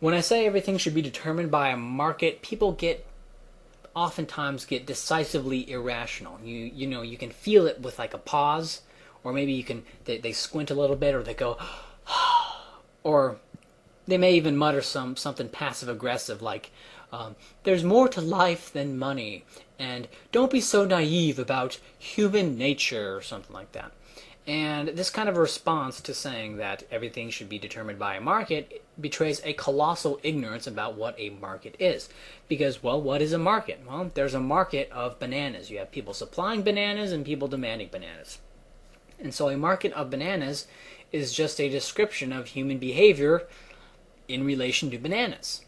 When I say everything should be determined by a market, people oftentimes get decisively irrational. You know, you can feel it with like a pause, or maybe they squint a little bit, or they go or they may even mutter something passive aggressive like there's more to life than money, and don't be so naive about human nature, or something like that. And this kind of response to saying that everything should be determined by a market betrays a colossal ignorance about what a market is. Because, well, what is a market? Well, there's a market of bananas. You have people supplying bananas and people demanding bananas. And so a market of bananas is just a description of human behavior in relation to bananas.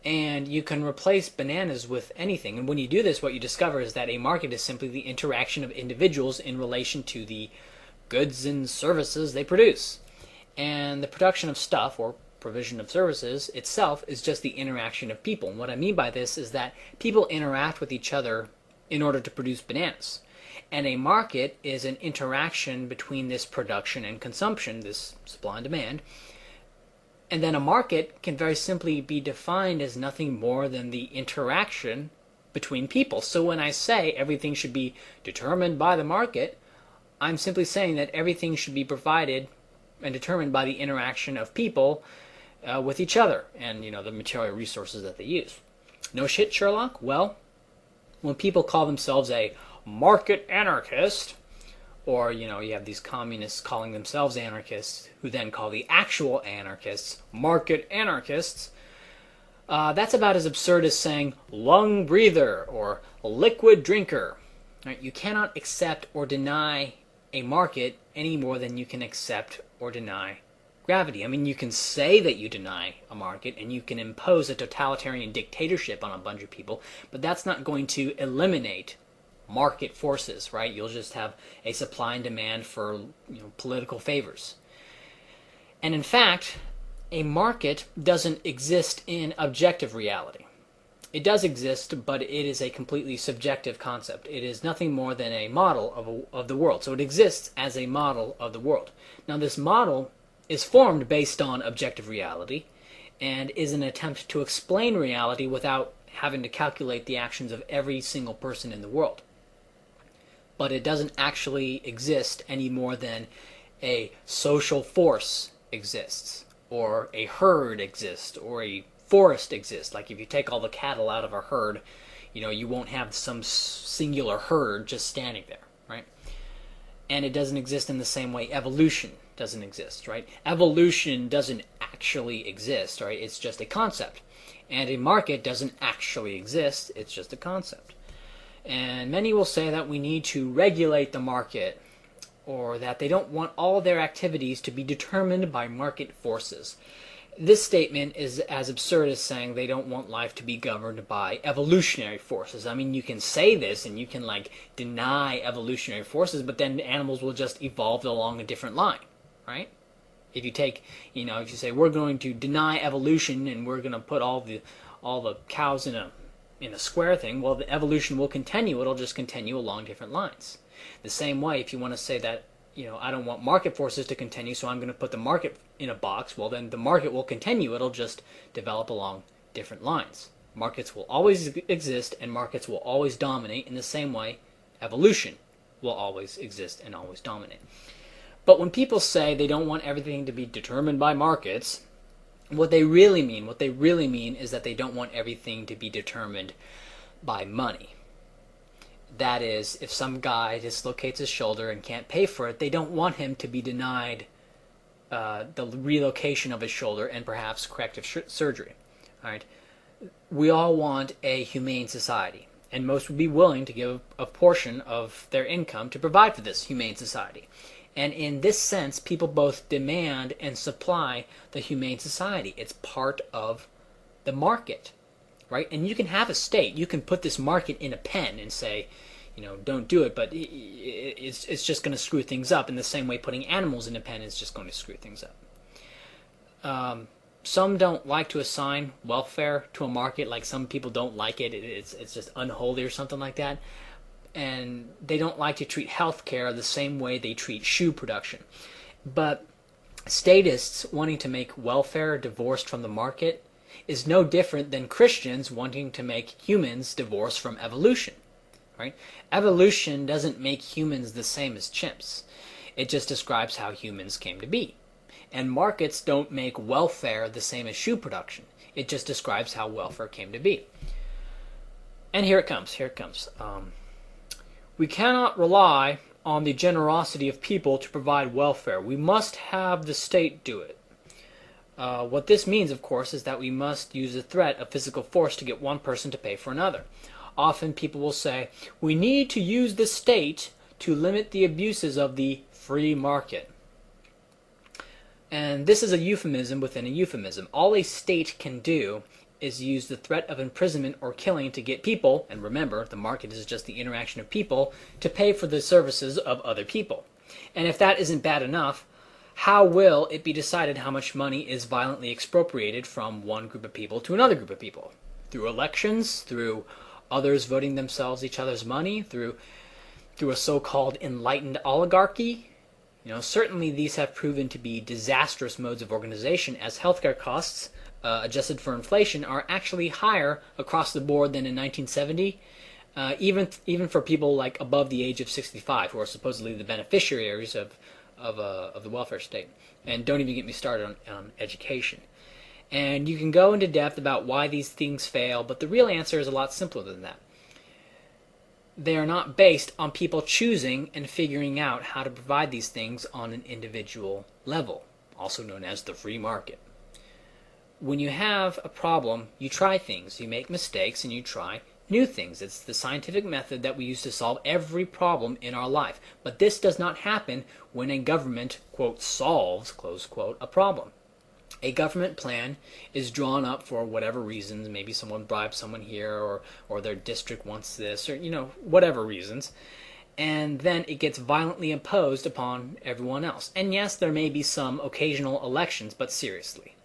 And you can replace bananas with anything. And when you do this, what you discover is that a market is simply the interaction of individuals in relation to the goods and services they produce. And the production of stuff, or provision of services, itself is just the interaction of people. And what I mean by this is that people interact with each other in order to produce bananas. And a market is an interaction between this production and consumption, this supply and demand. And then a market can very simply be defined as nothing more than the interaction between people. So when I say everything should be determined by the market, I'm simply saying that everything should be provided and determined by the interaction of people with each other and, you know, the material resources that they use. No shit, Sherlock? Well, when people call themselves a market anarchist, or, you know, you have these communists calling themselves anarchists who then call the actual anarchists market anarchists, that's about as absurd as saying lung breather or liquid drinker. Right? You cannot accept or deny a market any more than you can accept or deny gravity. I mean, you can say that you deny a market and you can impose a totalitarian dictatorship on a bunch of people, but that's not going to eliminate market forces, right? You'll just have a supply and demand for, you know, political favors. And in fact, a market doesn't exist in objective reality. It does exist, but it is a completely subjective concept. It is nothing more than a model of the world. So it exists as a model of the world. Now this model is formed based on objective reality and is an attempt to explain reality without having to calculate the actions of every single person in the world. But it doesn't actually exist any more than a social force exists, or a herd exists, or a forest exists. Like if you take all the cattle out of a herd, you know, you won't have some singular herd just standing there, right? And it doesn't exist in the same way evolution doesn't exist, right? Evolution doesn't actually exist, right? It's just a concept. And a market doesn't actually exist, it's just a concept. And many will say that we need to regulate the market, or that they don't want all their activities to be determined by market forces. This statement is as absurd as saying they don't want life to be governed by evolutionary forces. I mean, you can say this and you can like deny evolutionary forces, but then animals will just evolve along a different line, right? If you take, you know, if you say we're going to deny evolution and we're going to put all the cows in a square thing, well, the evolution will continue. It'll just continue along different lines. The same way, if you want to say that, you know, I don't want market forces to continue, so I'm going to put the market in a box, well, then the market will continue. It'll just develop along different lines. Markets will always exist, and markets will always dominate. In the same way, evolution will always exist and always dominate. But when people say they don't want everything to be determined by markets, what they really mean is that they don't want everything to be determined by money. That is, if some guy dislocates his shoulder and can't pay for it, they don't want him to be denied the relocation of his shoulder and perhaps corrective surgery. All right? We all want a humane society, and most would be willing to give a portion of their income to provide for this humane society. And in this sense, people both demand and supply the humane society. It's part of the market, right? And you can have a state. You can put this market in a pen and say, you know, don't do it, but it's just going to screw things up in the same way putting animals in a pen is just going to screw things up. Some don't like to assign welfare to a market. Like some people don't like it. It's just unholy or something like that. And they don't like to treat healthcare the same way they treat shoe production. But statists wanting to make welfare divorced from the market is no different than Christians wanting to make humans divorce from evolution. Right? Evolution doesn't make humans the same as chimps. It just describes how humans came to be. And markets don't make welfare the same as shoe production. It just describes how welfare came to be. And here it comes. We cannot rely on the generosity of people to provide welfare. We must have the state do it. What this means, of course, is that we must use the threat of physical force to get one person to pay for another. Often people will say, we need to use the state to limit the abuses of the free market. And this is a euphemism within a euphemism. All a state can do is use the threat of imprisonment or killing to get people, and remember, the market is just the interaction of people, to pay for the services of other people. And if that isn't bad enough, how will it be decided how much money is violently expropriated from one group of people to another group of people? Through elections, through others voting themselves each other's money, through a so-called enlightened oligarchy? Certainly these have proven to be disastrous modes of organization, as healthcare costs, adjusted for inflation, are actually higher across the board than in 1970, even for people like above the age of 65, who are supposedly the beneficiaries of the welfare state. And don't even get me started on education. And you can go into depth about why these things fail, but the real answer is a lot simpler than that. They are not based on people choosing and figuring out how to provide these things on an individual level, also known as the free market. When you have a problem, you try things, you make mistakes, and you try new things. It's the scientific method that we use to solve every problem in our life. But this does not happen when a government, quote, solves, close quote, a problem. A government plan is drawn up for whatever reasons. Maybe someone bribed someone here, or their district wants this, or whatever reasons. And then it gets violently imposed upon everyone else. And yes, there may be some occasional elections, but seriously.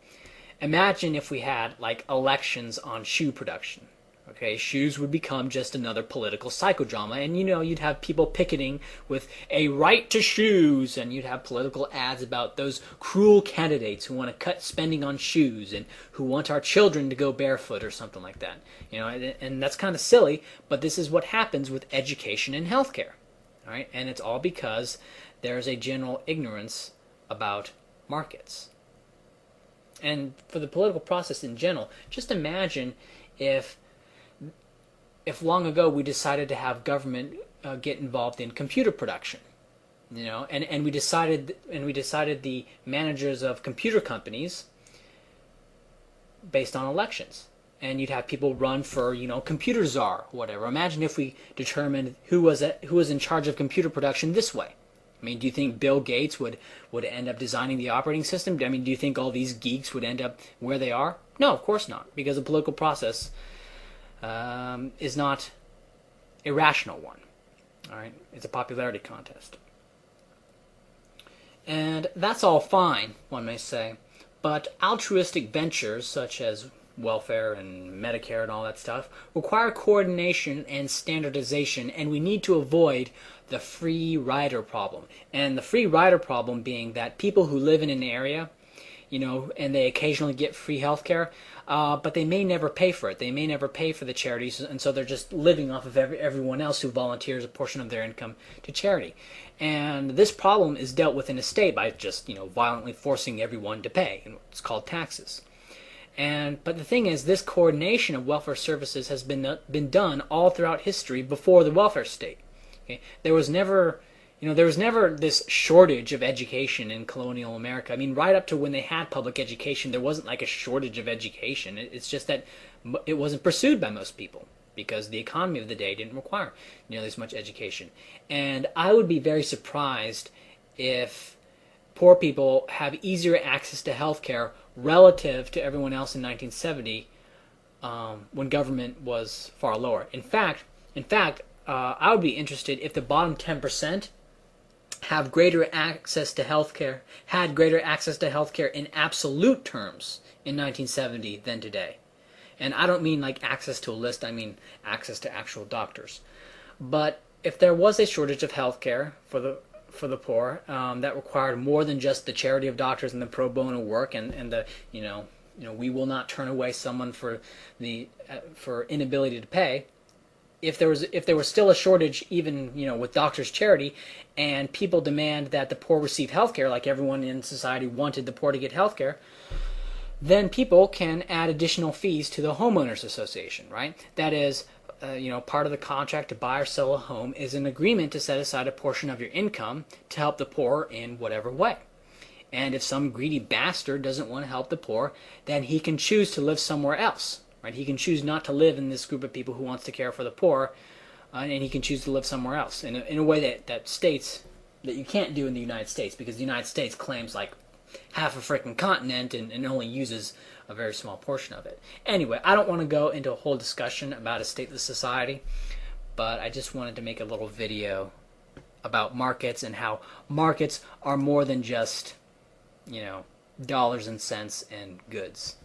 Imagine if we had like elections on shoe production. Okay, shoes would become just another political psychodrama, and you'd have people picketing with a right to shoes, and you'd have political ads about those cruel candidates who want to cut spending on shoes and who want our children to go barefoot or something like that. And that's kind of silly, but this is what happens with education and healthcare. All right, and it's all because there's a general ignorance about markets. And for the political process in general, just imagine if long ago we decided to have government get involved in computer production, and we decided the managers of computer companies based on elections, and you'd have people run for computer czar, whatever. Imagine if we determined who was in charge of computer production this way. I mean, do you think Bill Gates would end up designing the operating system? I mean, do you think all these geeks would end up where they are? No, of course not, because the political process is not a rational one. All right, it's a popularity contest, and that's all fine, one may say. But altruistic ventures such as welfare and Medicare and all that stuff require coordination and standardization, and we need to avoid the free rider problem. And the free rider problem being that people who live in an area, and they occasionally get free health care, but they may never pay for it. They may never pay for the charities, and so they're just living off of everyone else who volunteers a portion of their income to charity. And this problem is dealt with in a state by just, violently forcing everyone to pay. It's called taxes. But the thing is, this coordination of welfare services has been done all throughout history before the welfare state. Okay? There was never this shortage of education in colonial America. I mean, right up to when they had public education, there wasn't like a shortage of education. It's just that it wasn't pursued by most people because the economy of the day didn't require nearly as much education. And I would be very surprised if poor people have easier access to health care relative to everyone else in 1970 when government was far lower. In fact, I would be interested if the bottom 10% had greater access to healthcare in absolute terms in 1970 than today. And I don't mean like access to a list, I mean access to actual doctors. But if there was a shortage of healthcare for the poor that required more than just the charity of doctors and the pro bono work and the we will not turn away someone for the for inability to pay. If there was still a shortage, even with Doctors Charity, and people demand that the poor receive health care, like everyone in society wanted the poor to get health care, then people can add additional fees to the homeowners association, right? That is, part of the contract to buy or sell a home is an agreement to set aside a portion of your income to help the poor in whatever way. And if some greedy bastard doesn't want to help the poor, then he can choose to live somewhere else, right? He can choose not to live in this group of people who wants to care for the poor, and he can choose to live somewhere else in a way that states that you can't do in the United States, because the United States claims like half a freaking continent and only uses a very small portion of it. Anyway, I don't want to go into a whole discussion about a stateless society, but I just wanted to make a little video about markets and how markets are more than just, dollars and cents and goods.